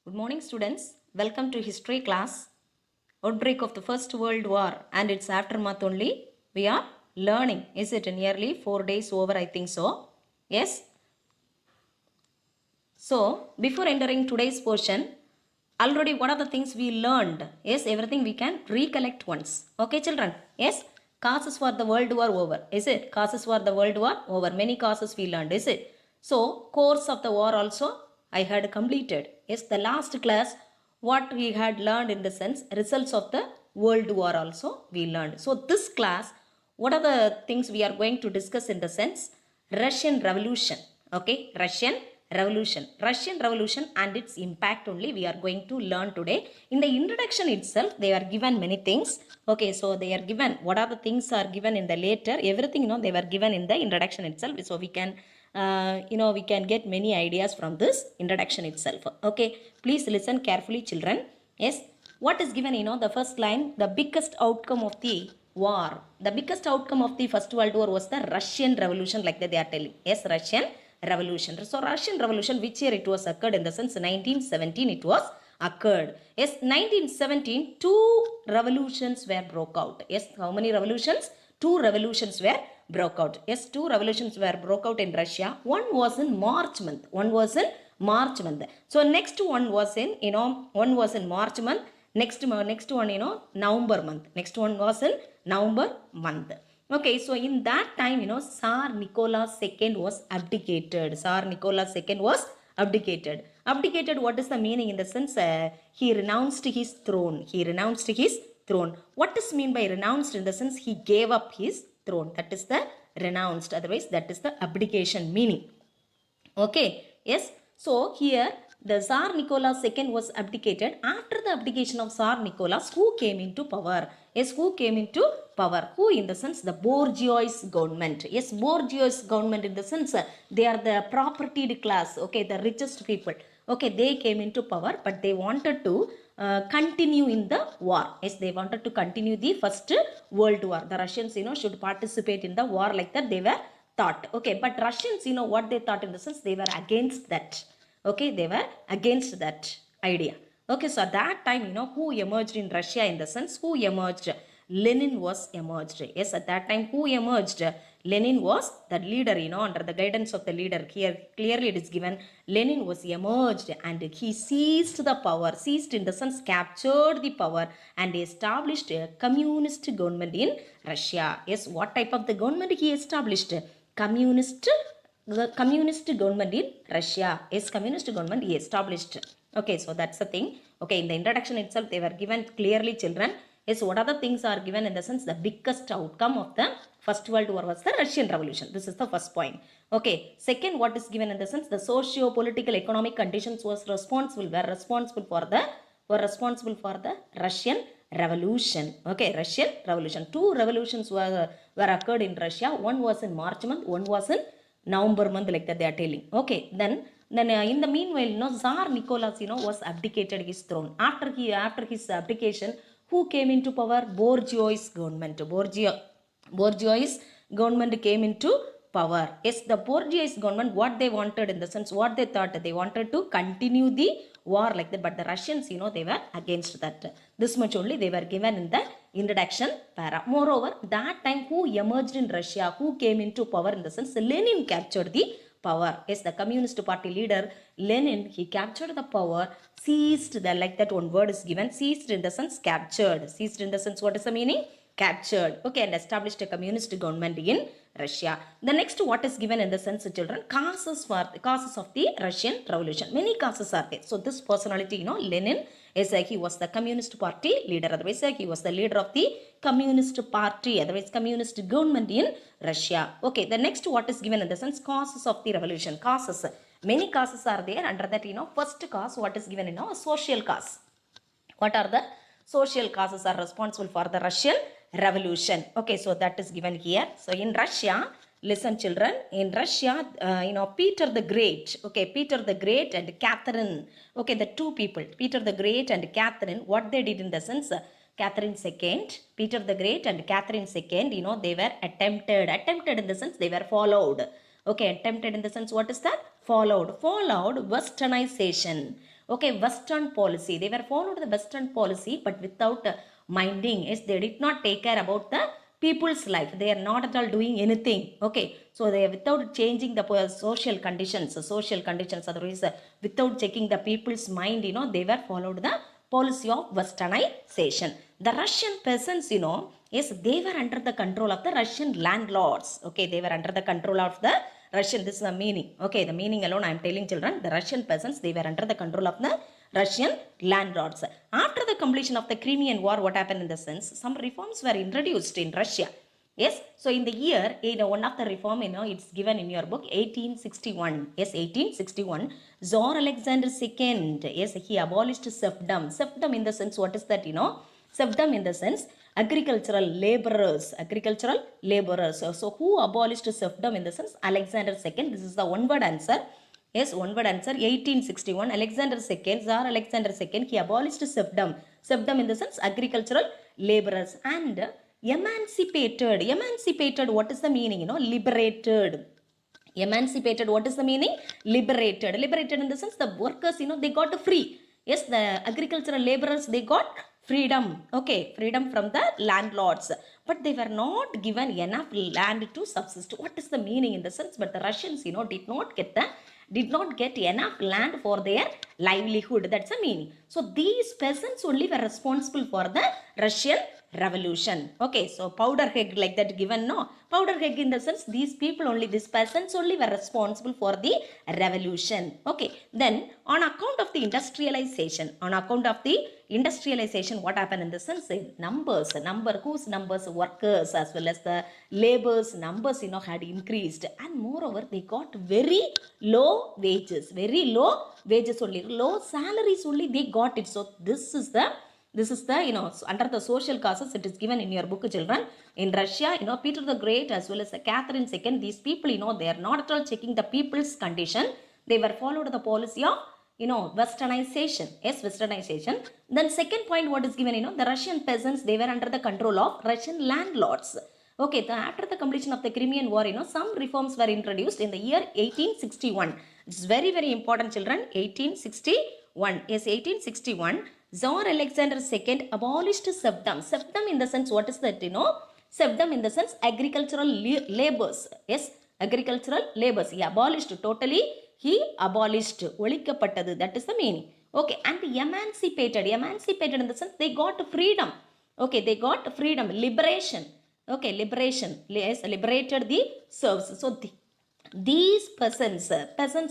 Good morning, students. Welcome to history class. Outbreak of the First World War and its aftermath only we are learning. Is it nearly 4 days over? I think so. Yes. So, before entering today's portion, already what are the things we learned? Yes, everything we can recollect once. Okay, children? Yes. Causes for the World War over. Is it? Causes for the World War over. Many causes we learned. Is it? So, course of the war also I had completed. Yes, the last class what we had learned in the sense results of the World War also we learned. So, this class what are the things we are going to discuss in the sense Russian Revolution. Okay, Russian Revolution and its impact only we are going to learn today. In the introduction itself, they are given many things. Okay, so they are given what are the things are given in the later. Everything they were given in the introduction itself. So we can we can get many ideas from this introduction itself. Okay, please listen carefully, children. Yes, what is given? The first line, the biggest outcome of the war. The biggest outcome of the First World War was the Russian Revolution, like that they are telling. Yes, Russian Revolution. So Russian Revolution, which year it was occurred? In the sense 1917 it was occurred. Yes, 1917 two revolutions were broke out. Yes, how many revolutions? Two revolutions were broke out. Yes, two revolutions were broke out in Russia. One was in March month. One was in March month. So next one was in one was in March month. Next one November month. Next one was in November month. Okay, so in that time, Tsar Nicholas II was abdicated. Tsar Nicholas II was abdicated. Abdicated, what is the meaning? In the sense, he renounced his throne. He renounced his throne. What is mean by renounced? In the sense, he gave up his throne. That is the renounced. Otherwise, that is the abdication meaning. Okay, yes. So here the Tsar Nicholas II was abdicated. After the abdication of Tsar Nicholas, who came into power? Yes, who came into power? Who? In the sense the bourgeois government. Yes, bourgeois government in the sense they are the propertied class. Okay, the richest people. Okay, they came into power, but they wanted to continue in the war. Yes, they wanted to continue the First World War. The Russians, should participate in the war, like that they were thought. Okay, but Russians, what they thought? In the sense they were against that. Okay, they were against that idea. Okay, so at that time, who emerged in Russia? In the sense, who emerged? Lenin was emerged. Yes, at that time, who emerged? Lenin was the leader, under the guidance of the leader. Here clearly it is given Lenin was emerged and he seized the power. Seized in the sense captured the power and established a communist government in Russia. Yes, what type of the government he established? Communist government in Russia. Yes, communist government he established. Okay, so that's the thing. Okay, in the introduction itself they were given clearly, children. Yes, what other things are given? In the sense the biggest outcome of the First World War was the Russian Revolution. This is the first point. Okay, second, what is given? In the sense the socio-political economic conditions were responsible for the Russian Revolution. Okay, Russian Revolution. Two revolutions were occurred in Russia. One was in March month, one was in November month, like that they are telling. Okay, then in the meanwhile, Tsar Nicholas, was abdicated his throne. After his abdication, who came into power? Bourgeois government. Bourgeois government came into power. Yes, the bourgeois government, what they wanted? In the sense, what they thought? They wanted to continue the war, like that, but the Russians, they were against that. This much only they were given in the introduction para. Moreover, that time who emerged in Russia, who came into power? In the sense, Lenin captured the power. Yes, the Communist Party leader Lenin, he captured the power, seized the, like that one word is given, seized in the sense captured. Seized in the sense, what is the meaning? Captured. Okay, and established a communist government in Russia. The next, what is given in the sense, children? Causes of the Russian Revolution. Many causes are there. So this personality, Lenin, is he was the Communist Party leader. Otherwise, he was the leader of the Communist Party. Otherwise, communist government in Russia. Okay, the next, what is given in the sense? Causes of the revolution. Causes. Many causes are there. Under that, first cause, what is given? A social cause. What are the social causes are responsible for the Russian Revolution? Okay, so that is given here. So in Russia, listen, children, in Russia, Peter the Great. Okay, Peter the Great and Catherine. Okay, the two people, Peter the Great and Catherine, what they did? In the sense, Catherine II, Peter the Great and Catherine II, they were attempted in the sense they were followed. Okay, attempted in the sense, what is that? Followed westernization. Okay, Western policy. They were followed the Western policy, but without minding. Yes, they did not take care about the people's life. They are not at all doing anything. Okay, so they are without changing the social conditions, otherwise without checking the people's mind, they were followed the policy of westernization. The Russian peasants, yes, they were under the control of the Russian landlords. Okay, they were under the control of the Russian. This is the meaning. Okay, the meaning alone I am telling children. The Russian peasants, they were under the control of the Russian landlords. After the completion of the Crimean War, what happened in the sense? Some reforms were introduced in Russia. Yes, so in the year, one of the reform, it's given in your book, 1861. Yes, 1861. Tsar Alexander II, yes, he abolished serfdom. Serfdom in the sense, what is that, Serfdom in the sense, agricultural laborers. So who abolished serfdom in the sense? Alexander II. This is the one word answer. Yes, one word answer. 1861. Alexander II, Tsar Alexander II, he abolished serfdom. Serfdom in the sense agricultural laborers. And emancipated, what is the meaning? Liberated. Emancipated, what is the meaning? Liberated in the sense the workers, they got free. Yes, the agricultural laborers, they got freedom. Okay, freedom from the landlords, but they were not given enough land to subsist. What is the meaning in the sense? But the Russians, did not get enough land for their livelihood. That's the meaning. So these peasants only were responsible for the Russian revolution. Okay, so powder keg like that given, no? Powder keg in the sense these people only, these peasants only were responsible for the revolution. Okay, then on account of the industrialization, what happened in the sense? Whose numbers? Workers as well as the laborers numbers, had increased, and moreover they got very low wages only, low salaries only they got it. So this is the under the social causes, it is given in your book, children. In Russia, Peter the Great as well as Catherine II, these people, they are not at all checking the people's condition. They were followed the policy of, westernization. Yes, westernization. Then second point, what is given, the Russian peasants, they were under the control of Russian landlords. Okay, after the completion of the Crimean War, some reforms were introduced in the year 1861. It's very, very important, children. 1861. Yes, 1861. Tsar Alexander II abolished serfdom. Serfdom in the sense, what is that, Serfdom in the sense agricultural labors. Yes, agricultural labors. He abolished totally. He abolished. ஒழிக்கப்பட்டது. That is the meaning. Okay, and emancipated in the sense they got freedom. Okay, they got freedom. Liberation. Okay, liberation. Yes, liberated the serfs. So these peasants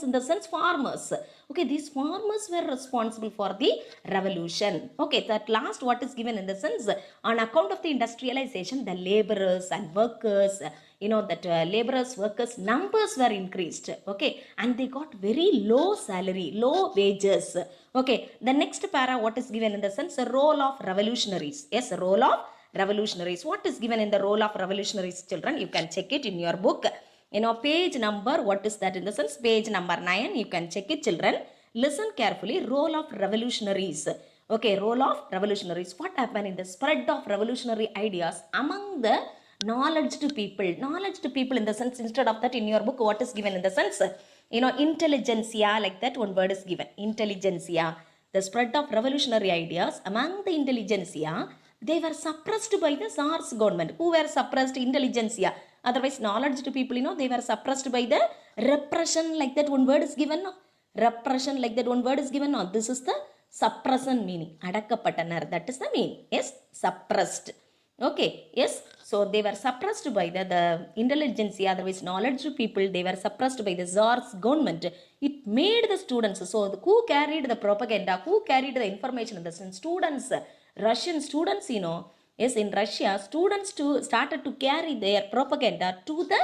in the sense farmers. Okay, these farmers were responsible for the revolution. Okay, that last what is given in the sense, on account of the industrialization, the laborers and workers, workers numbers were increased. Okay, and they got very low salary, low wages. Okay, the next para, what is given in the sense, the role of revolutionaries. Yes, role of revolutionaries. What is given in the role of revolutionaries, children? You can check it in your book. Page number, what is that in the sense? Page number 9, you can check it, children. Listen carefully. Role of revolutionaries. Okay, role of revolutionaries. What happened in the spread of revolutionary ideas among the knowledge people? Knowledge people in the sense, instead of that in your book, what is given in the sense? Intelligentsia, like that one word is given. Intelligentsia. The spread of revolutionary ideas among the intelligentsia, they were suppressed by the Tsar's government. Who were suppressed? Intelligentsia. Otherwise, knowledge to people, they were suppressed by the repression, like that one word is given. No? Repression, like that one word is given. No? This is the suppression meaning. Adakkapattanar. That is the meaning. Yes, suppressed. Okay, yes. So they were suppressed by the intelligentsia, otherwise knowledge people, they were suppressed by the Tsar's government. It made the students, so who carried the propaganda, who carried the information in the sense? Students, Russian students, yes, in Russia, students started to carry their propaganda to the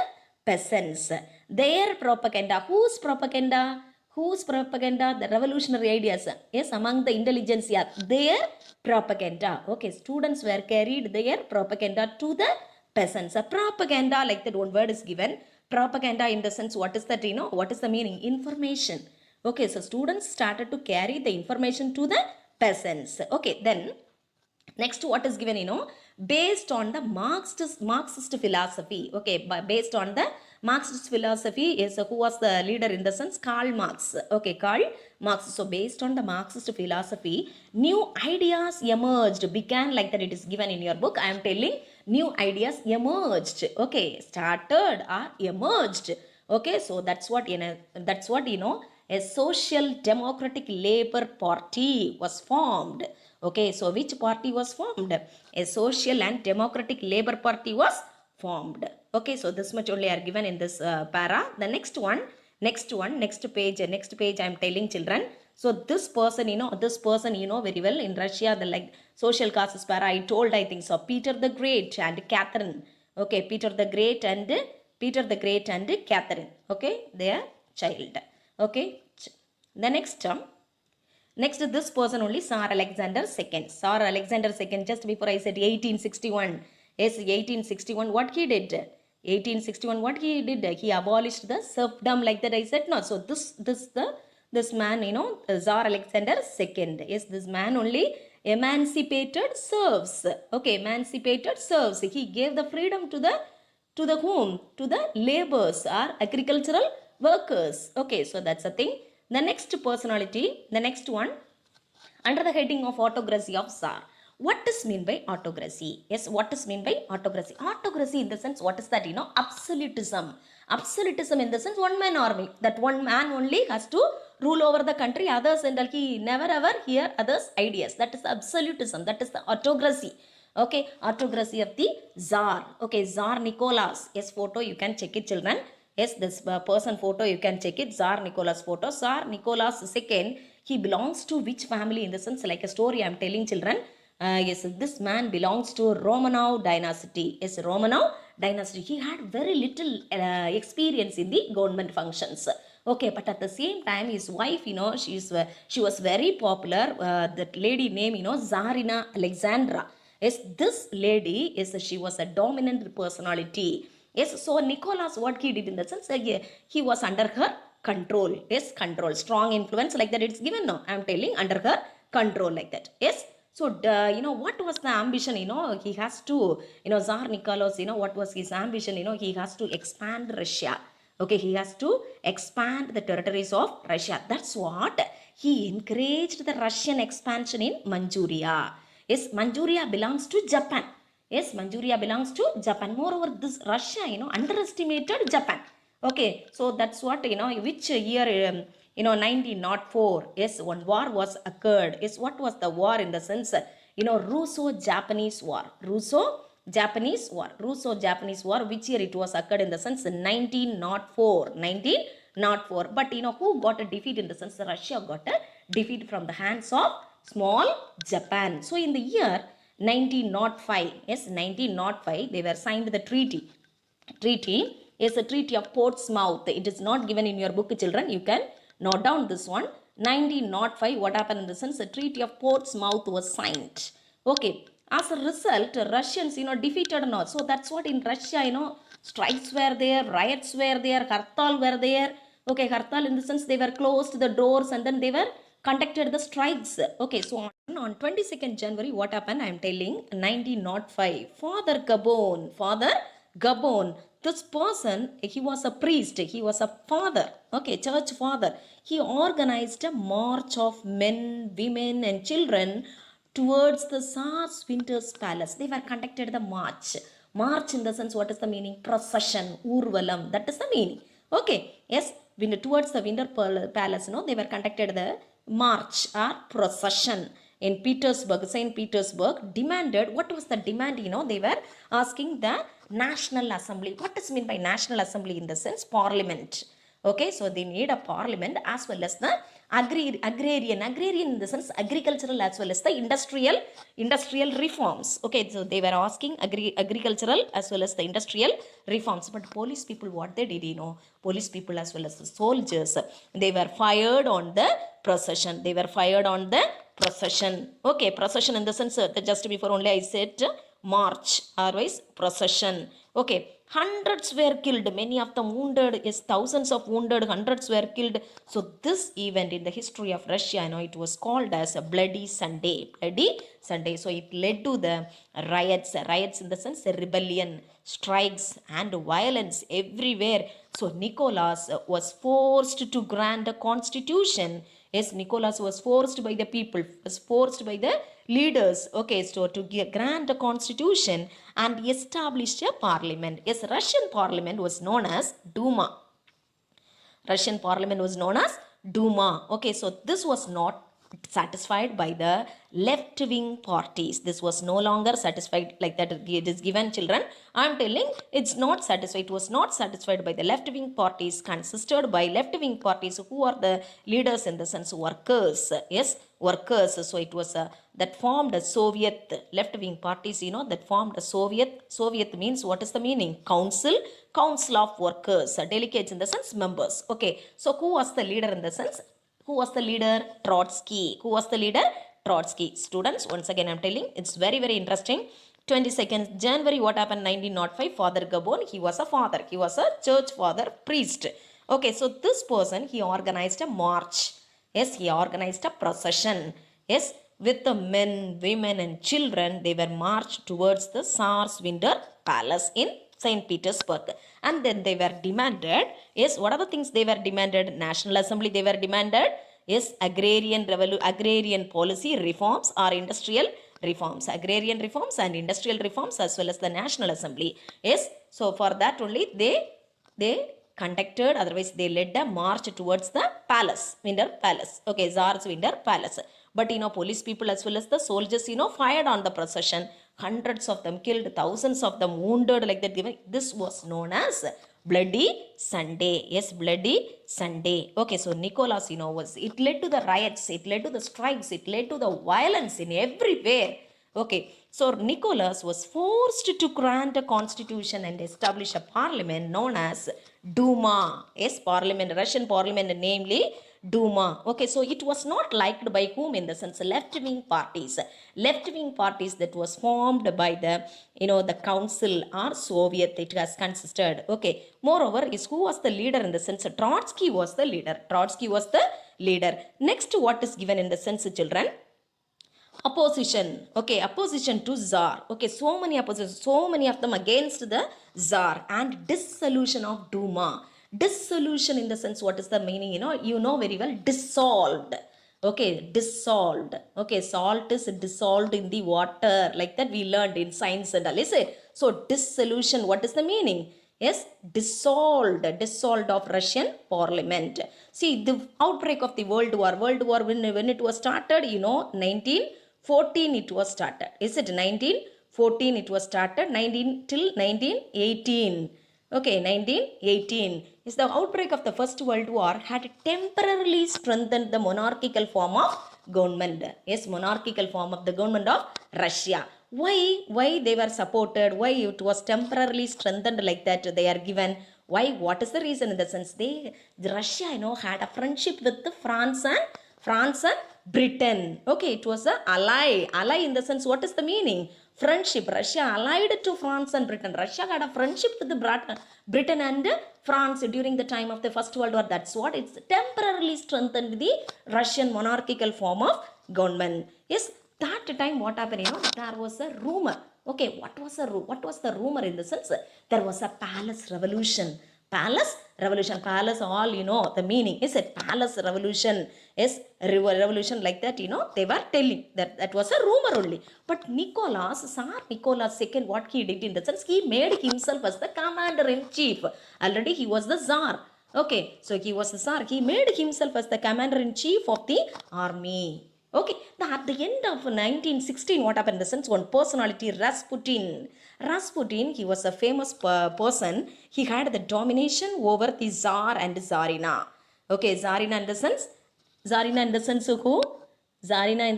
peasants. Their propaganda. Whose propaganda? Whose propaganda? The revolutionary ideas. Yes, among the intelligentsia. Their propaganda. Okay, students were carried their propaganda to the peasants. A propaganda, like that one word is given. Propaganda in the sense, what is that? What is the meaning? Information. Okay, so students started to carry the information to the peasants. Okay, then next what is given, based on the Marxist philosophy. Okay, based on the Marxist philosophy is who was the leader in the sense? Karl Marx. Okay, Karl Marx. So based on the Marxist philosophy, new ideas emerged, began like that. It is given in your book. I am telling new ideas emerged. Okay, started or emerged. Okay, so that's what a social democratic labor party was formed. Okay, so which party was formed? A social and democratic labor party was formed. Okay, so this much only are given in this para. The next page I am telling children. So this person, very well in Russia, the like social causes para I told, I think so, Peter the Great and Catherine. Okay, Peter the Great and Catherine. Okay, their child. Okay, the next this person only, Tsar Alexander II. Tsar Alexander II, just before I said 1861. Yes, 1861, what he did? 1861, what he did? He abolished the serfdom, like that I said. No, so this man, Tsar Alexander II. Yes, this man only emancipated serfs. Okay, emancipated serfs. He gave the freedom to the whom? To the laborers or agricultural workers. Okay, so that's the thing. The next personality, the next one, under the heading of autocracy of Tsar. What is mean by autocracy? Yes, what is mean by autocracy? Autocracy in the sense, what is that? Absolutism. Absolutism in the sense, one man army. That one man only has to rule over the country. Others and he never ever hear others' ideas. That is absolutism. That is the autocracy. Okay, autocracy of the Tsar. Okay, Tsar Nicholas. Yes, photo you can check it, children. Yes, this person photo you can check it. Tsar Nicholas photo. Tsar Nicholas II. He belongs to which family in the sense? Like a story I am telling children. Yes, this man belongs to Romanov dynasty. Yes, Romanov dynasty. He had very little experience in the government functions. Okay, but at the same time, his wife, she was very popular. That lady name, Tsarina Alexandra. Yes, this lady she was a dominant personality. Yes, so Nicholas, what he did in the sense, he was under her control. Yes, control, strong influence, like that. It's given. No, I am telling under her control, like that. Yes. So, what was the ambition? He has to, Tsar Nicholas, what was his ambition? He has to expand Russia. Okay, he has to expand the territories of Russia. That's what he encouraged the Russian expansion in Manchuria. Yes, Manchuria belongs to Japan. Yes, Manchuria belongs to Japan. Moreover, this Russia, underestimated Japan. Okay, so that's what, which year, 1904, yes, one war was occurred. Yes, what was the war in the sense? Russo-Japanese war. Russo-Japanese war. Which year it was occurred in the sense? 1904. 1904. But, who got a defeat in the sense? Russia got a defeat from the hands of small Japan. So, in the year 1905, yes, 1905, they were signed the treaty is a treaty of Portsmouth. It is not given in your book, children. You can note down this one. 1905, what happened in the sense? The treaty of Portsmouth was signed. Okay, as a result, Russians, defeated not. So that's what in Russia, strikes were there, riots were there, Hartal were there. Okay, Hartal in the sense they were closed the doors and then they were conducted the strikes. Okay, so on 22nd January, what happened? I am telling 1905. Father Gabon, this person, he was a priest, he was a father, okay, church father. He organized a march of men, women and children towards the Tsar's Winter's Palace. They were conducted the march. March in the sense, what is the meaning? Procession, Urvalam, that is the meaning. Okay, yes, towards the Winter Palace, they were conducted the march or procession in Petersburg, St. Petersburg, demanded, what was the demand? They were asking the National Assembly. What does mean by National Assembly in the sense? Parliament. Okay, so they need a parliament as well as the agrarian in the sense agricultural as well as the industrial reforms. Okay, so they were asking agricultural as well as the industrial reforms. But police people, what they did, police people as well as the soldiers, they were fired on the procession. Okay, procession in the sense, just before only I said march, otherwise procession. Okay, hundreds were killed, many of them wounded, yes, thousands of wounded, hundreds were killed. So this event in the history of Russia, it was called as a Bloody Sunday. So it led to the riots in the sense, a rebellion strikes and violence everywhere. So Nicholas was forced to grant a constitution. Yes, Nicholas was forced by the people, was forced by the leaders, okay, so to grant a constitution and establish a parliament. Yes, Russian parliament was known as Duma. Russian parliament was known as Duma. Okay, so this was not satisfied by the left-wing parties. This was no longer satisfied like that. It is given, children. I am telling it's not satisfied. It was not satisfied by the left-wing parties, consisted by left-wing parties who are the leaders in the sense workers. Yes, workers. So it was that formed a Soviet left-wing parties, you know, that formed a Soviet. Soviet means what is the meaning? Council of workers, delegates in the sense members. Okay, so who was the leader in the sense? Who was the leader? Trotsky. Who was the leader? Trotsky. Students, once again I am telling, it's very interesting. 22nd January, what happened? 1905, Father Gabon, he was a father. He was a church father, priest. Okay, so this person, he organized a march. Yes, he organized a procession. Yes, with the men, women and children, they were marched towards the Tsar's winter palace in St. Petersburg. And then they were demanded, yes, what are the things they were demanded? National Assembly they were demanded, yes, agrarian policy reforms or industrial reforms, agrarian reforms and industrial reforms, as well as the National Assembly. Yes, so for that only they conducted, otherwise they led a march towards the palace, winter palace. Okay, Tsar's winter palace. But you know, police people as well as the soldiers, you know, fired on the procession. Hundreds of them killed, thousands of them wounded like that. This was known as Bloody Sunday. Yes, Bloody Sunday. Okay, so Nicholas, you know, it led to the riots, it led to the strikes, it led to the violence in everywhere. Okay, so Nicholas was forced to grant a constitution and establish a parliament known as Duma. Yes, parliament, Russian parliament, namely Duma. Okay, so it was not liked by whom? In the sense left-wing parties. Left-wing parties that was formed by the, you know, the council or Soviet, it has consisted. Okay, moreover, is who was the leader in the sense? Trotsky was the leader. Trotsky was the leader. Next, what is given in the sense, children? Opposition. Okay, opposition to Tsar. Okay, so many opposition, so many of them against the Tsar, and dissolution of Duma. Dissolution in the sense, what is the meaning? You know very well, dissolved. Okay, dissolved. Okay, salt is dissolved in the water, like that we learned in science and all, is it? So dissolution, what is the meaning? Yes, dissolved of Russian parliament. See, the outbreak of the World War when it was started, 1914 it was started. Is it 1914 it was started, 19 till 1918. Okay, 1918. Is the outbreak of the First World War had temporarily strengthened the monarchical form of government. Yes, monarchical form of the government of Russia. Why they were supported? Why it was temporarily strengthened like that? They are given. Why? What is the reason? In the sense Russia, had a friendship with the France and Britain. Okay, it was an ally. Ally in the sense, what is the meaning? Friendship. Russia allied to France and Britain. Russia had a friendship with the Britain and France during the time of the First World War. That's what it's temporarily strengthened the Russian monarchical form of government. Yes, that time what happened? There was a rumor. Okay, what was the rumor in the sense? There was a palace revolution. Palace revolution, all the meaning is a palace revolution. Yes, revolution like that, they were telling that was a rumor only. But Tsar Nicholas II, what he did in the sense, he made himself as the commander-in-chief. Already he was the Tsar. Okay, so he was the Tsar. He made himself as the commander-in-chief of the army. Okay, at the end of 1916, what happened in the sense, one personality, Rasputin, he was a famous person. He had the domination over the Tsar and Tsarina. Okay, Tsarina in the sense who? Tsarina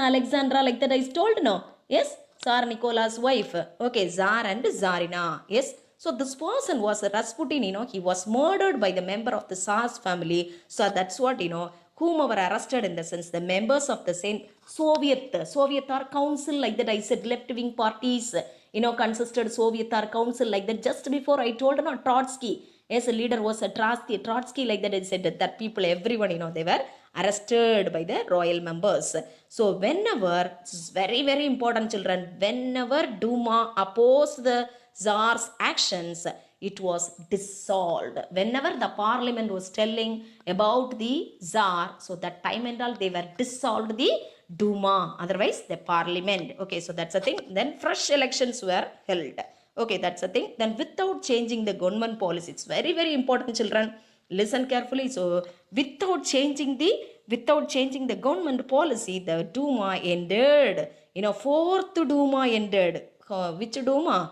Alexandra, like that I told, no? Yes, Tsar Nicola's wife. Okay, Tsar and Tsarina. Yes. So this person was Rasputin, he was murdered by the member of the Tsar's family. So that's what, whom were arrested in the sense, the members of the same Soviet or council, like that I said, left-wing parties, consisted Soviet or council, like that. Just before I told, Trotsky, as a leader was a Trotsky, like that I said, that people, everyone, they were arrested by the royal members. So whenever, this is very important, children, whenever Duma opposed the Tsar's actions, it was dissolved. Whenever the parliament was telling about the Tsar, so that time and all they were dissolved the Duma, otherwise the parliament. Okay, so that's a thing. Then fresh elections were held. Okay, that's a thing. Then without changing the government policy, it's very, very important, children. Listen carefully. So without changing the government policy, the Duma ended. Fourth Duma ended. Which Duma?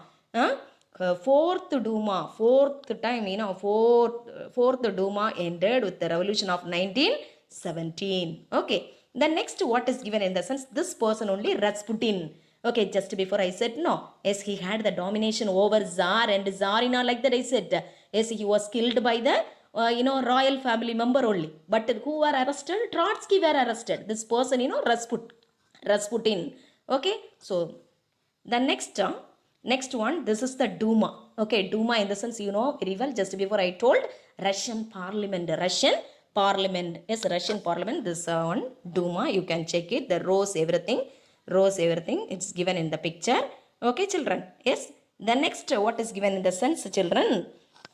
Fourth Duma. Fourth time, fourth Duma ended with the revolution of 1917. Okay. The next what is given in the sense, this person only, Rasputin. Okay, just before I said no. Yes, he had the domination over Tsar and Tsarina, like that I said. Yes, he was killed by the royal family member only. But who were arrested? Trotsky were arrested. This person, Rasputin. Okay, so the next one, this is the Duma. Okay, Duma in the sense, very well, just before I told, Russian parliament. Yes, Russian parliament, this one, Duma, you can check it, the rows, everything, it's given in the picture. Okay, children, yes. The next, what is given in the sense, children?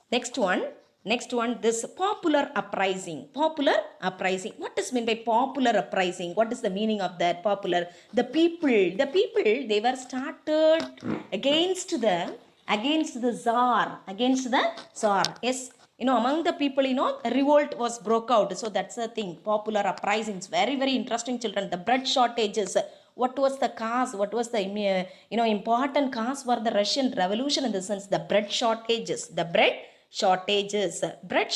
Next one, this popular uprising. What is meant by popular uprising? What is the meaning of that popular? The people, they were started against the Tsar. Yes, among the people, a revolt was broke out. So that's the thing, popular uprisings. Very, very interesting, children. The bread shortages. What was the cause? What was the important cause for the Russian Revolution in the sense? The bread shortages. Bread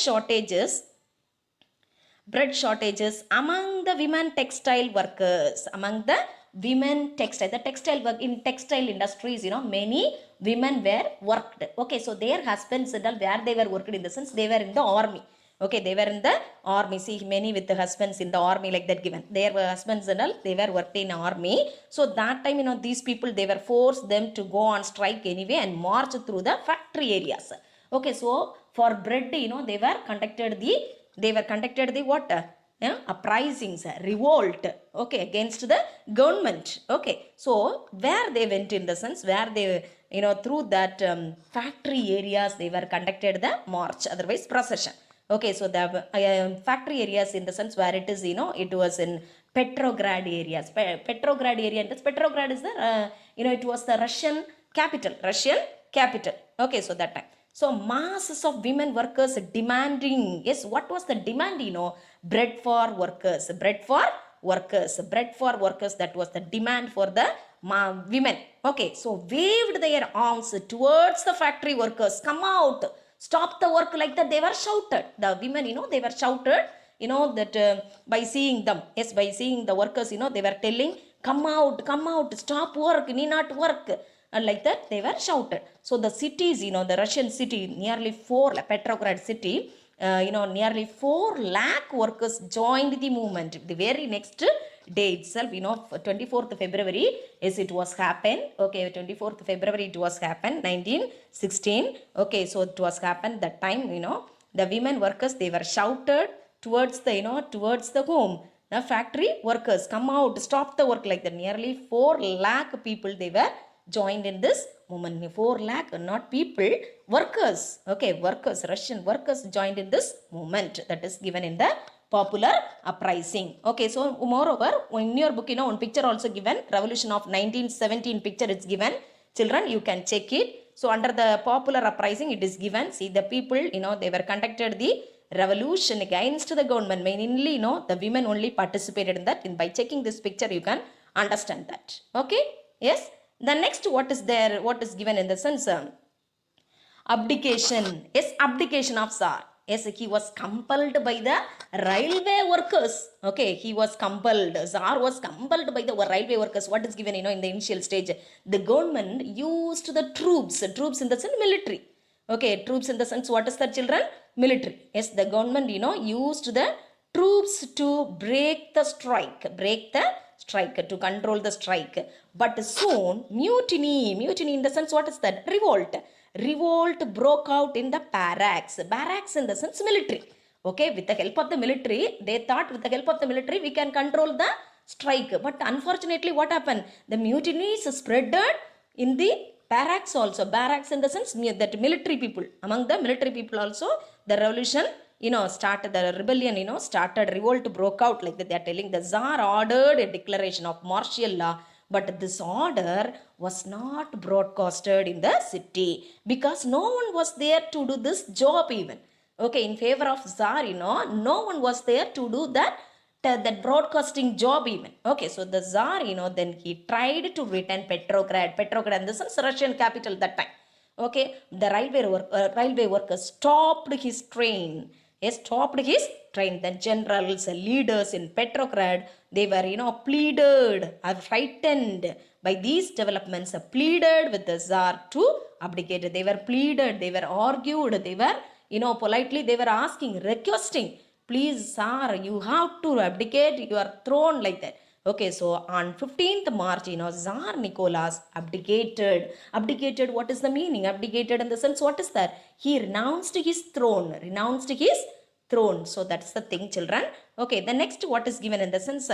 shortages among the women textile workers. The textile work in textile industries, many women were worked. Okay, so their husbands and all, where they were worked in the sense, they were in the army. Okay, they were in the army. See, many with the husbands in the army, like that given. Their husbands and all, they were worked in army. So that time, these people, they were forced them to go on strike anyway and march through the factory areas. Okay, so for bread, they were conducted the what? Uprisings, revolt, okay, against the government. Okay, so where they went in the sense, where they, through that factory areas, they were conducted the march, otherwise procession. Okay, so the factory areas in the sense where it is, it was in Petrograd areas. Petrograd area, and Petrograd is the, it was the Russian capital. Okay, so that time. So masses of women workers demanding, yes, what was the demand, bread for workers, that was the demand for the women. Okay, so waved their arms towards the factory workers, come out, stop the work, like that they were shouted. The women, they were shouted, that by seeing them, yes, by seeing the workers, they were telling, come out, stop work, need not work. And like that, they were shouted. So the cities, the Russian city, nearly Petrograd city, nearly 4 lakh workers joined the movement. The very next day itself, 24th February, yes, it was happened. Okay, 24th February, it was happened, 1916. Okay, so it was happened that time, the women workers, they were shouted towards the home. The factory workers, come out, stop the work, like that. Nearly 4 lakh people, they were joined in this movement. 4 lakh, not people, workers. Okay, Russian workers joined in this movement. That is given in the popular uprising. Okay, so moreover, in your book, one picture also given, Revolution of 1917 picture is given. Children, you can check it. So under the popular uprising, it is given. See, the people, they were conducted the revolution against the government. Mainly, the women only participated in that. And by checking this picture, you can understand that. Okay, yes. The next, what is given in the sense, abdication. Yes, abdication of Tsar. Yes, he was compelled by the railway workers. Okay, he was compelled. Tsar was compelled by the railway workers. What is given, in the initial stage? The government used the troops in the sense military. Okay, troops in the sense, what is that, children? Military. Yes, the government, used the troops to break the strike, to control the strike. But soon, mutiny in the sense, what is that? Revolt broke out in the barracks in the sense military. Okay, with the help of the military, they thought with the help of the military, we can control the strike. But unfortunately, what happened? The mutinies spread in the barracks in the sense that military people, among the military people also, the revolution, started, the rebellion, started, revolt broke out, like that they are telling. The Tsar ordered a declaration of martial law, but this order was not broadcasted in the city because no one was there to do this job even. Okay, in favor of Tsar, no one was there to do that broadcasting job even. Okay, so the Tsar, then he tried to return Petrograd in the sense Russian capital that time. Okay, the railway workers stopped his train. Yes, stopped his train. The generals, leaders in Petrograd, they were, pleaded, are frightened by these developments, pleaded with the Tsar to abdicate. They were pleaded, they were argued, they were, politely they were asking, requesting, please, Tsar, you have to abdicate your throne, like that. Okay, so on 15th March, Tsar Nicholas abdicated. Abdicated, what is the meaning? Abdicated in the sense, what is that? He renounced his throne. So that's the thing, children. Okay, the next, what is given in the sense,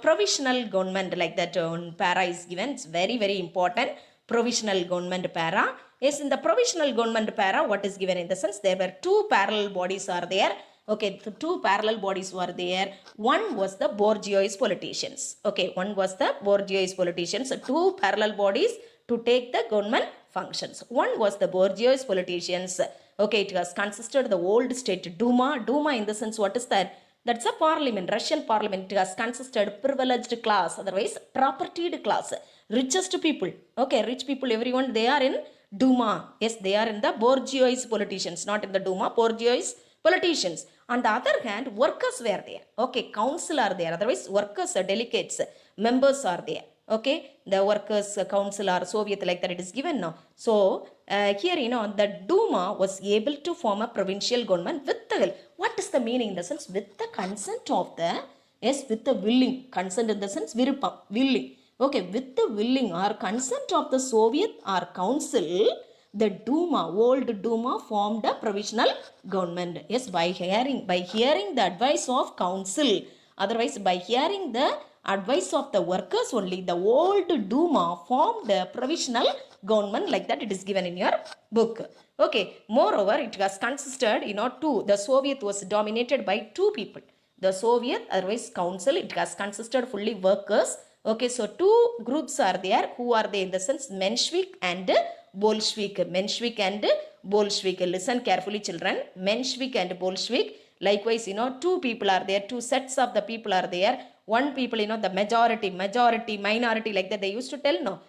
provisional government, like that para is given. It's very, very important. Provisional government para. Yes, in the provisional government para, what is given in the sense, there were two parallel bodies are there. Okay, the two parallel bodies were there. One was the bourgeois politicians. Okay, one was the bourgeois politicians. Two parallel bodies to take the government functions. One was the bourgeois politicians. Okay, it has consisted the old state Duma. Duma in the sense, what is that? That's a parliament, Russian parliament. It has consisted privileged class, otherwise propertied class, richest people. Okay, rich people, everyone, they are in Duma. Yes, they are in the bourgeois politicians, not in the Duma, bourgeois politicians. On the other hand, workers were there. Okay, council are there, otherwise workers, delegates, members are there. Okay, the workers council or Soviet, like that it is given now. So here, the Duma was able to form a provincial government with the help. What is the meaning in the sense? With the consent of the, yes, with the willing, consent in the sense virupam, willing. Okay, with the willing or consent of the Soviet or council, the Duma, old Duma, formed a provisional government. Yes, by hearing the advice of council, otherwise by hearing the advice of the workers only, the old Duma formed a provisional government, like that it is given in your book. Okay, moreover, it has consisted, two. The Soviet was dominated by two people. The Soviet, otherwise council, it has consisted fully workers. Okay, so two groups are there. Who are they in the sense? Menshevik and Bolshevik. Menshevik and Bolshevik. Listen carefully, children. Menshevik and Bolshevik. Likewise, two people are there. Two sets of the people are there. One people, the majority, minority, like that they used to tell, no.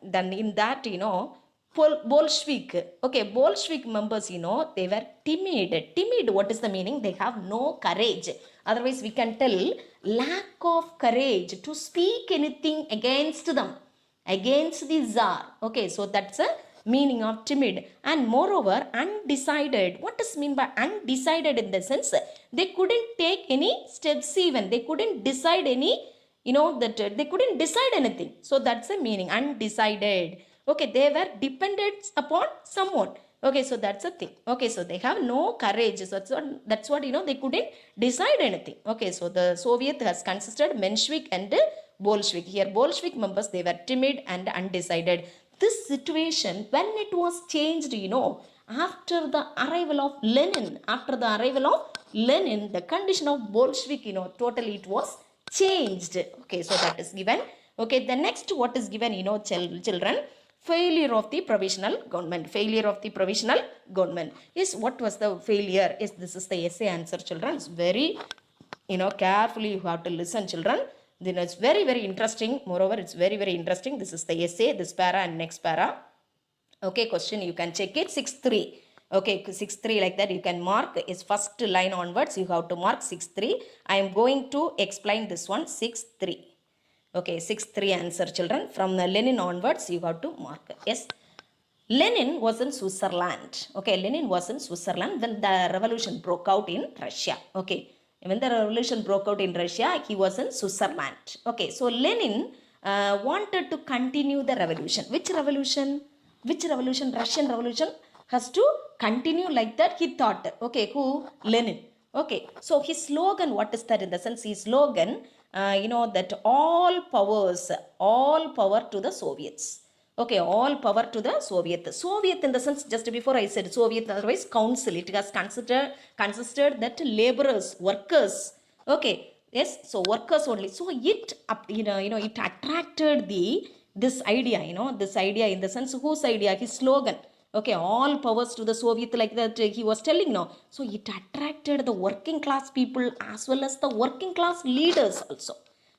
Then in that, Bolshevik. Okay, Bolshevik members, they were timid. Timid, what is the meaning? They have no courage. Otherwise, we can tell lack of courage to speak anything against them, against the Tsar. Okay, so that's a meaning of timid. And moreover, undecided. What does mean by undecided in the sense? They couldn't take any steps even. They couldn't decide any, that they couldn't decide anything. So that's the meaning, undecided. Okay, they were dependent upon someone. Okay, so that's a thing. Okay, so they have no courage. So that's what, they couldn't decide anything. Okay, so the Soviet has consisted Menshevik and Bolshevik. Here, Bolshevik members, they were timid and undecided. This situation, when it was changed, after the arrival of Lenin, the condition of Bolshevik, totally it was changed. Okay, so that is given. Okay, the next, what is given, children? Failure of the provisional government. Failure of the provisional government. Yes, what was the failure? Yes, this is the essay answer, children. It's very, carefully you have to listen, children. Then it's very, very interesting. Moreover, it's very, very interesting. This is the essay, this para and next para. Okay, question, you can check it. 6-3. Okay, 6-3, like that you can mark. Is first line onwards, you have to mark 6-3. I am going to explain this one, 6-3. Okay, 6-3 answer, children. From the Lenin onwards, you have to mark. Yes, Lenin was in Switzerland. Okay, Lenin was in Switzerland when the revolution broke out in Russia. Okay, when the revolution broke out in Russia, he was in Switzerland. Okay, so Lenin wanted to continue the revolution. Which revolution? Which revolution? Russian revolution has to continue, like that he thought. Okay, who? Lenin. Okay, so his slogan, what is that in the sense? His slogan, that all power to the Soviets. Okay, all power to the Soviet. Soviet in the sense, just before I said Soviet, otherwise council. It has consisted that laborers, workers. Okay, yes, so workers only. So it, it attracted this idea, this idea in the sense, whose idea? His slogan. Okay, all powers to the Soviet, like that he was telling now. So it attracted the working class people as well as the working class leaders also.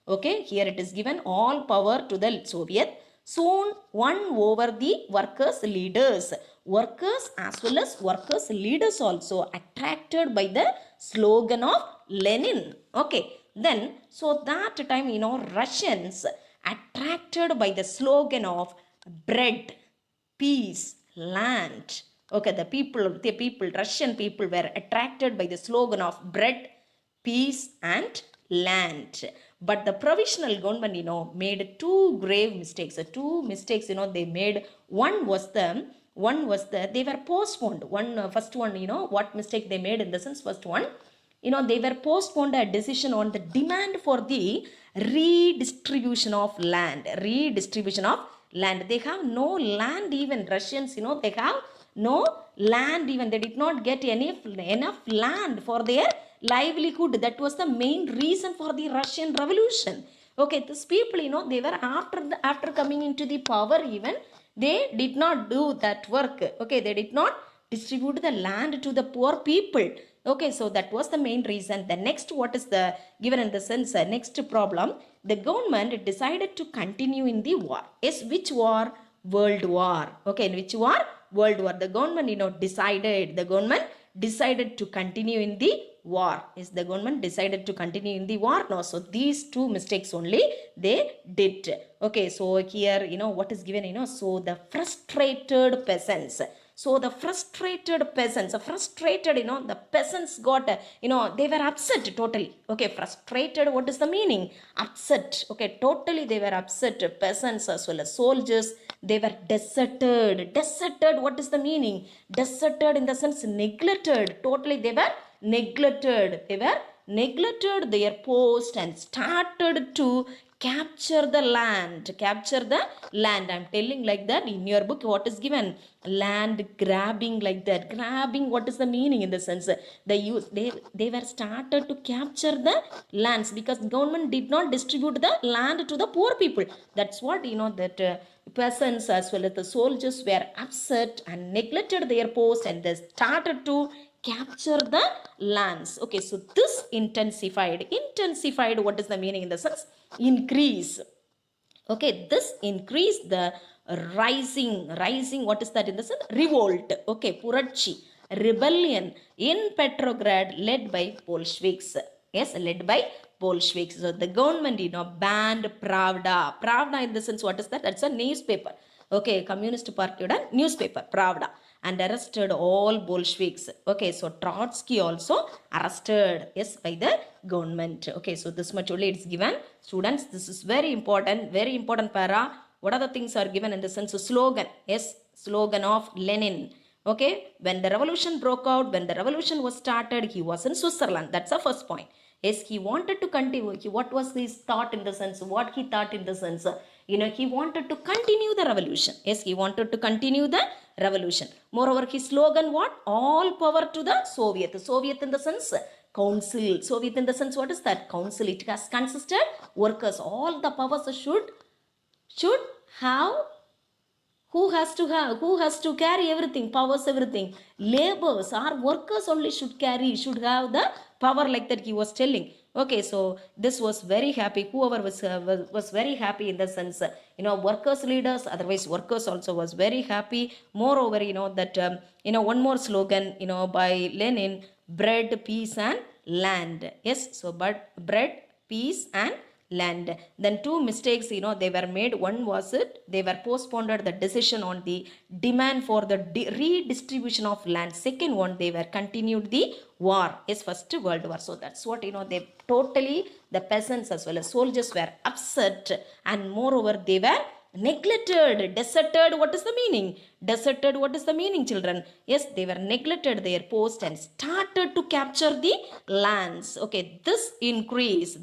Okay, here it is given all power to the Soviet, soon won over the workers leaders. Workers as well as workers leaders also attracted by the slogan of Lenin. Okay, then so that time, Russians attracted by the slogan of bread, peace, land. Okay, the people, Russian people were attracted by the slogan of bread, peace and land. But the provisional government, made two grave mistakes. Two mistakes, they made. One was they were postponed. First one, what mistake they made in the sense, first one, they were postponed a decision on the demand for the redistribution of land. They have no land even. Russians, they have no land even. They did not get enough land for their livelihood. That was the main reason for the Russian Revolution. Okay, these people, they were after coming into the power even, they did not do that work. Okay, they did not distribute the land to the poor people. Okay, so that was the main reason. The next, what is the given in the sense, next problem, the government decided to continue in the war. Yes, which war? World War. Okay, in which war? World War. The government, decided to continue in the war. Is the government decided to continue in the war? No. So these two mistakes only they did. Okay, so here, what is given, so the frustrated peasants. So the frustrated peasants, the peasants got, they were upset totally. Okay, frustrated, what is the meaning? Upset. Okay, totally they were upset. Peasants as well as soldiers, they were deserted. Deserted, what is the meaning? Deserted in the sense neglected. Totally they were neglected. They were neglected their post and started to capture the land. I'm telling like that in your book. What is given? Land grabbing, like that. Grabbing, what is the meaning in the sense? They were started to capture the lands because government did not distribute the land to the poor people. That's what, that peasants as well as the soldiers were upset and neglected their post, and they started to capture the lands. Okay, so this intensified, what is the meaning in the sense? Increase. Okay, this increased the rising, what is that in the sense? Revolt. Okay, Purachi, rebellion in Petrograd led by Bolsheviks. Yes, led by Bolsheviks. So the government, banned Pravda. Pravda in the sense, what is that? That's a newspaper. Okay, Communist Party newspaper, Pravda. And arrested all Bolsheviks. Okay, so Trotsky also arrested, yes, by the government. Okay, so this much only it's given. Students, this is very important para. What other things are given in the sense of slogan? Yes, slogan of Lenin. Okay, when the revolution broke out, when the revolution was started, he was in Switzerland. That's the first point. Yes, he wanted to continue. What was his thought in the sense? What he thought in the sense? He wanted to continue the revolution. Yes, he wanted to continue the revolution. Moreover, his slogan, what? All power to the Soviet. Soviet in the sense, council. Soviet in the sense, what is that? Council. It has consisted workers. All the powers should have. Who has to carry everything? Powers, everything. Laborers or workers only should have the power, like that he was telling. Okay, so this was very happy. Whoever was very happy in the sense, workers leaders, otherwise workers also was very happy. Moreover, that, one more slogan, by Lenin, bread, peace and land. Yes, so but bread, peace and land. Then two mistakes, they were made. One was they were postponed the decision on the demand for the redistribution of land. Second one, they were continued the war. Yes, first World War. So that's what, they totally, the peasants as well as soldiers were upset, and moreover they were neglected. Deserted, what is the meaning? Deserted, what is the meaning, children? Yes, they were neglected their post and started to capture the lands. Okay, this increase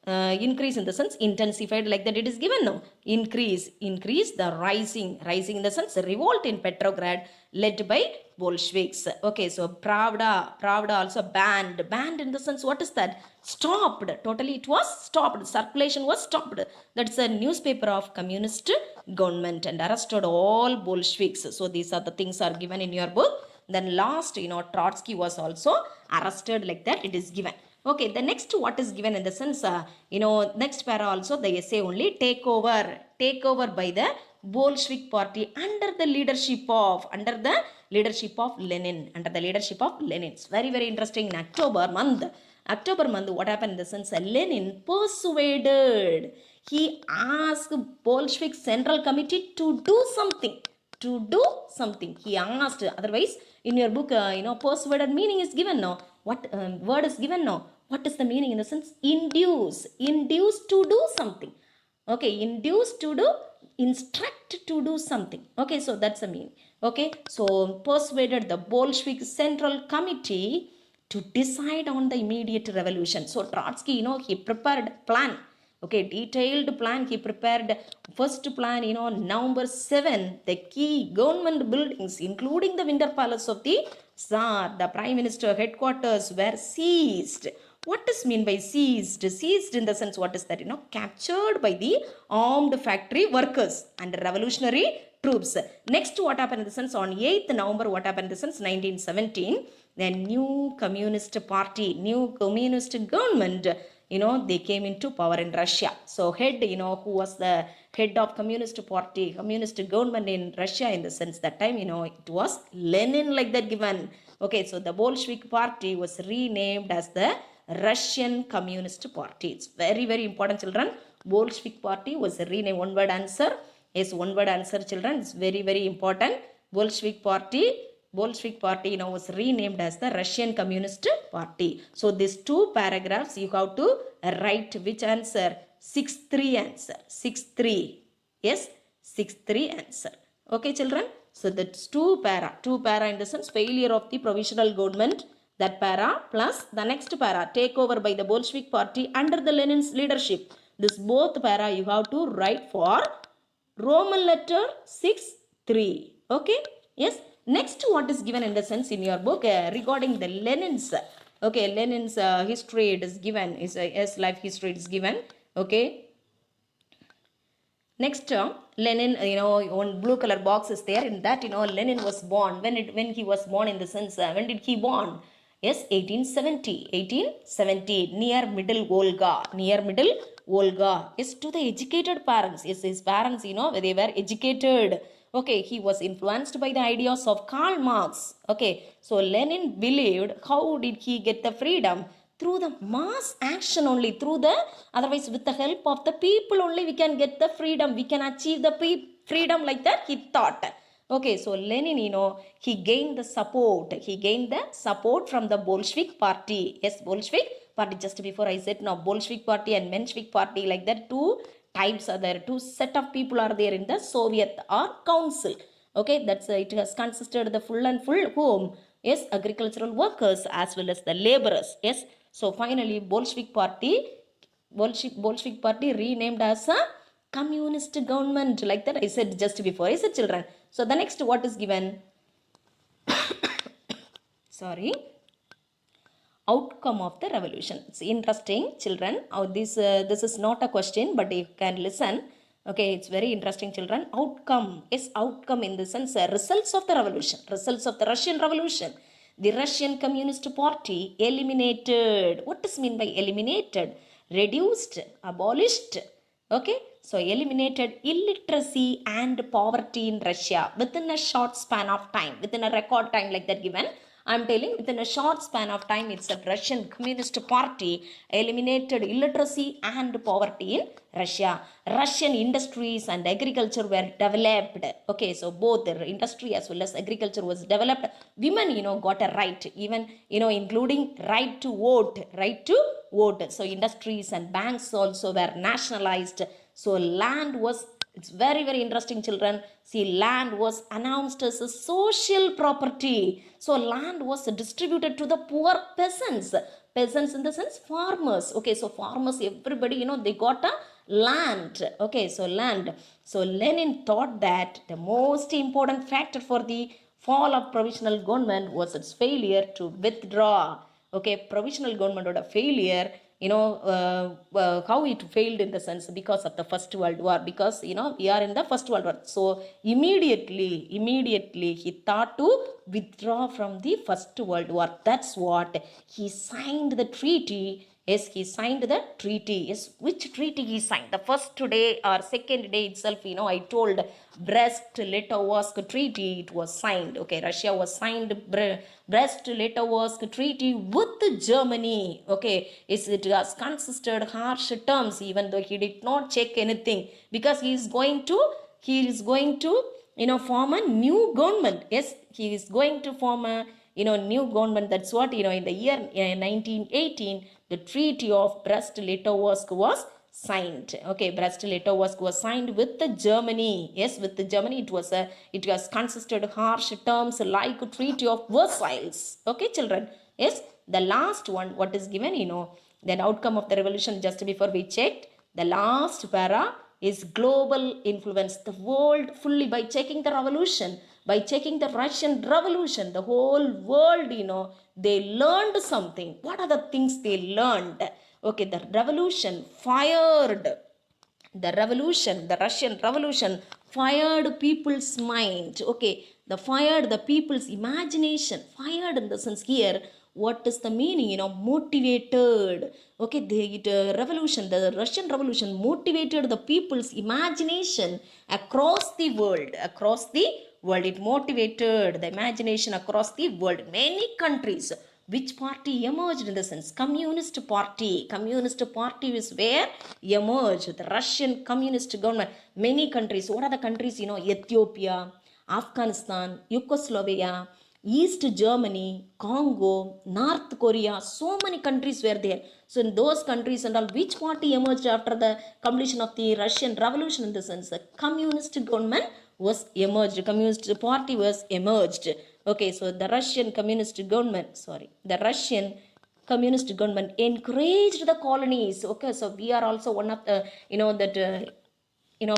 increase in the sense intensified, like that it is given. No, increase the rising in the sense revolt in Petrograd led by Bolsheviks. Okay, so Pravda also banned in the sense, what is that? Stopped totally, it was stopped, circulation was stopped. That's a newspaper of communist government, and arrested all Bolsheviks. So these are the things are given in your book. Then last, Trotsky was also arrested, like that it is given. Okay, the next what is given in the sense, next para also the essay only, take over by the Bolshevik party under the leadership of Lenin, It's very, very interesting. In October month, what happened in the sense, Lenin persuaded, he asked Bolshevik Central Committee to do something. He asked. Otherwise, in your book, persuaded meaning is given. No, what word is given? No, what is the meaning in the sense? Induce to do something. Okay, induce to do, instruct to do something. Okay, so that's the meaning. Okay, so persuaded the Bolshevik Central Committee to decide on the immediate revolution. So Trotsky, he prepared plan. Okay, detailed plan he prepared. First plan, November 7, the key government buildings, including the Winter Palace of the Tsar, the Prime Minister headquarters, were seized. What does mean by seized? Seized in the sense, what is that? Captured by the armed factory workers and revolutionary troops. Next, what happened in the sense, on 8th November, what happened in the sense, 1917, the new communist party, new communist government, they came into power in Russia. So head, who was the head of communist party, communist government in Russia in the sense, that time, it was Lenin, like that given. Okay, so the Bolshevik party was renamed as the Russian Communist Party. It's very, very important, children. Bolshevik party was renamed. One word answer. Yes, one word answer, children. It's very, very important. Bolshevik party, was renamed as the Russian Communist Party. So these two paragraphs you have to write which answer? 6-3 answer. 6-3. Yes, 6-3 answer. Okay, children. So that's two para in the sense, failure of the provisional government, that para, plus the next para, take over by the Bolshevik party under the Lenin's leadership. This both para you have to write for Roman letter 6-3. Okay, yes. Next, what is given in the sense in your book regarding the Lenin's, okay, Lenin's history, it is given, his life history is given. Okay, next, Lenin, one blue color box is there. In that, Lenin was born. When he was born in the sense, when did he born? Yes, 1870, near Middle Volga. Yes, to the educated parents. Yes, his parents, they were educated. Okay, he was influenced by the ideas of Karl Marx. Okay, so Lenin believed, how did he get the freedom? Through the mass action only, otherwise with the help of the people only we can get the freedom, we can achieve the freedom, like that he thought. Okay, so Lenin, he gained the support from the Bolshevik party. Yes, Bolshevik party, just before I said now, Bolshevik party and Menshevik party, like that two types are there, two set of people are there in the Soviet or council. Okay, that's it has consisted the full whom? Yes, agricultural workers as well as the laborers. Yes, so finally Bolshevik party renamed as a communist government, like that I said just before. I said, children. So the next, what is given? Sorry, outcome of the revolution. It's interesting, children. This is not a question, but you can listen. Okay, it's very interesting, children. Outcome. Yes, outcome in the sense, results of the revolution, results of the Russian Revolution. The Russian Communist Party eliminated. What does mean by eliminated? Reduced, abolished. Okay, so eliminated illiteracy and poverty in Russia within a short span of time, within a record time, like that given. I'm telling, within a short span of time, it's a Russian Communist Party eliminated illiteracy and poverty in Russia. Russian industries and agriculture were developed. Okay, so both the industry as well as agriculture was developed. Women, got a right, even, including right to vote. So industries and banks also were nationalized. So land was It's very, very interesting, children. See, land was announced as a social property. So land was distributed to the poor peasants. Peasants in the sense farmers. Okay, so farmers, everybody, they got a land. Okay, so land. So Lenin thought that the most important factor for the fall of provisional government was its failure to withdraw. Okay, provisional government or a failure, how it failed in the sense because of the First World War, because we are in the First World War. So immediately he thought to withdraw from the First World War. That's what he signed the treaty. Yes, he signed the treaty. Yes, which treaty he signed? The first day or second day itself, I told Brest-Litovsk treaty, it was signed. Okay, Russia was signed Brest-Litovsk treaty with Germany. Okay, it has consisted harsh terms, even though he did not check anything, because he is going to form a new government. Yes, he is going to form a new government. That's what in the year 1918 the treaty of Brest-Litovsk was signed. Okay, Brest-Litovsk was signed with the Germany. Yes, with the Germany. It has consisted harsh terms like treaty of Versailles. Okay, children. Yes, the last one, what is given, that outcome of the revolution, just before we checked, the last para is global influence. The world fully, by checking the revolution, by checking the Russian Revolution, the whole world, they learned something. What are the things they learned? Okay, the revolution fired, the Russian Revolution fired people's mind. Okay, fired the people's imagination. Fired in the sense here, what is the meaning? Motivated. Okay, the Russian Revolution motivated the people's imagination across the world. It motivated the imagination across the world. Many countries. Which party emerged in the sense? Communist Party. Communist Party is where emerged. The Russian Communist government. Many countries. What are the countries? Ethiopia, Afghanistan, Yugoslavia, East Germany, Congo, North Korea. So many countries were there. So in those countries and all, which party emerged after the completion of the Russian Revolution in the sense? The communist government was emerged. Communist party was emerged. Okay, so the Russian communist government encouraged the colonies. Okay, so we are also one of the,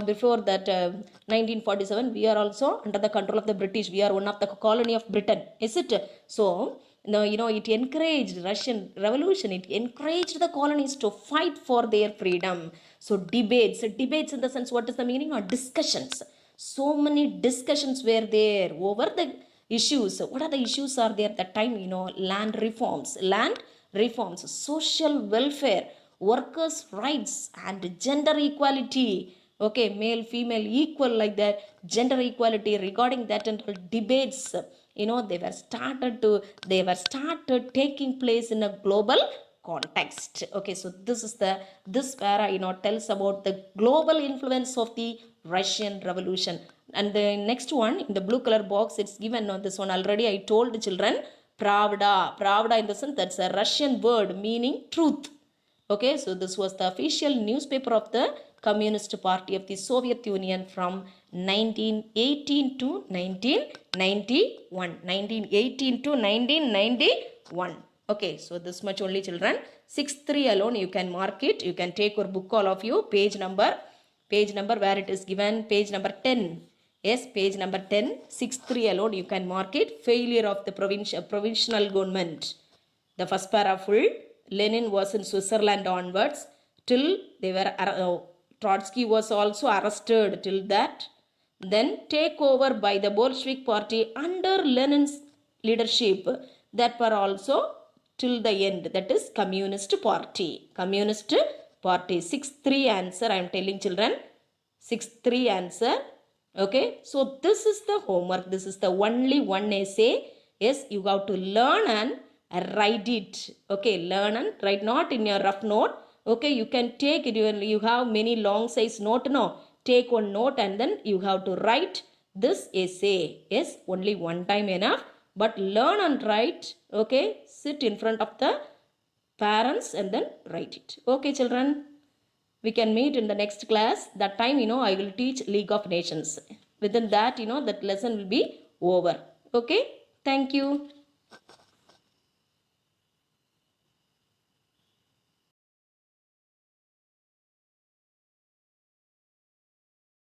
before that 1947, we are also under the control of the British. We are one of the colony of Britain, is it? So it encouraged Russian Revolution. It encouraged the colonies to fight for their freedom. So debates in the sense, what is the meaning? Or discussions. So many discussions were there over the issues. What are the issues are there at that time? Land reforms, social welfare, workers' rights, and gender equality. Okay, male, female, equal, like that, gender equality. Regarding that and all debates, they were started taking place in a global context. Okay, so this para tells about the global influence of the Russian Revolution. And the next one in the blue color box, it's given on this one already. I told the children, Pravda in the sense, that's a Russian word meaning truth. Okay, so this was the official newspaper of the Communist Party of the Soviet Union from 1918 to 1991. 1918 to 1991. Okay, so this much only, children. 6-3 alone, you can mark it. You can take your book, all of you. Page number where it is given, page number 10. Yes, page number 10, 6-3 alone, you can mark it. Failure of the provisional government. The first para full. Lenin was in Switzerland onwards till they were Trotsky was also arrested till that. Then take over by the Bolshevik party under Lenin's leadership. That were also till the end. That is Communist Party. Communist Party. 6-3 answer. I am telling children. 6-3 answer. Okay. So this is the homework. This is the only one essay. Yes, you have to learn and write it. Okay, learn and write, not in your rough note. Okay, you can take it. You have many long size note. No, take one note and then you have to write this essay. Yes, only one time enough. But learn and write. Okay, sit in front of the parents and then write it. Okay, children. We can meet in the next class. That time, I will teach League of Nations. Within that, that lesson will be over. Okay? Thank you.